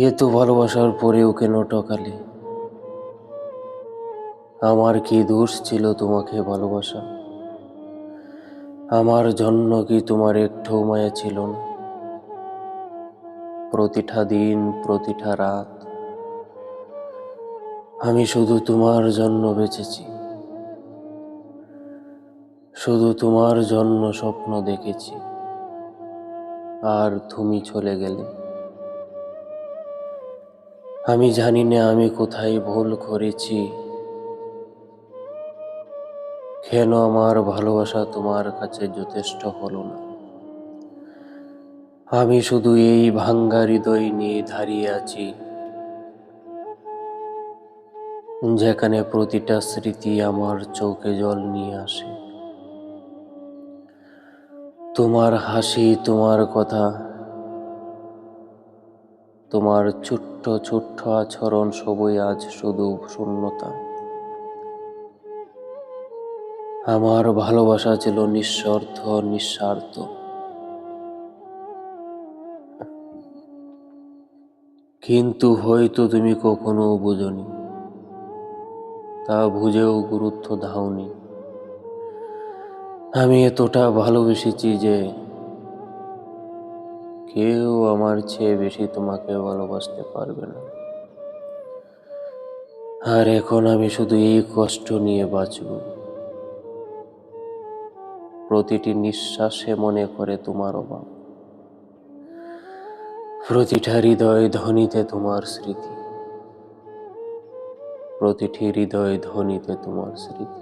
এ তো ভালোবাসার পরেও কেন টকালে? আমার কি দোষ ছিল তোমাকে ভালোবাসা? আমার জন্য কি তোমার একটু মায়া ছিল না? প্রতিটা দিন, প্রতিটা রাত আমি শুধু তোমার জন্য বেঁচেছি, শুধু তোমার জন্য স্বপ্ন দেখেছি। আর তুমি চলে গেলে। আমি জানি না আমি কোথায় ভুল করেছি, কেন আমার ভালোবাসা তোমার কাছে যথেষ্ট হলো না। আমি শুধু এই ভাঙ্গা হৃদয় নিয়ে দাঁড়িয়ে আছি, যেখানে প্রতিটা স্মৃতি আমার চোখে জল নিয়ে আসে। তোমার হাসি, তোমার কথা, তোমার ছোট্ট ছোট্ট আচরণ সবই আজ শুধু শূন্যতা। আমার ভালোবাসা ছিল নিঃস্বার্থ, নিঃস্বার্থ। কিন্তু হয়তো তুমি কখনো বুঝোনি, তা বুঝেও গুরুত্ব দাওনি। আমি এতটা ভালোবেসেছি যে কেউ আমার চেয়ে বেশি তোমাকে ভালোবাসতে পারবে না। আর এখন আমি শুধু এই কষ্ট নিয়ে বাঁচব, প্রতিটি নিঃশ্বাসে মনে করে তোমার অভাব, প্রতিটা হৃদয় ধ্বনিতে তোমার স্মৃতি, প্রতিটি হৃদয় ধ্বনিতে তোমার স্মৃতি।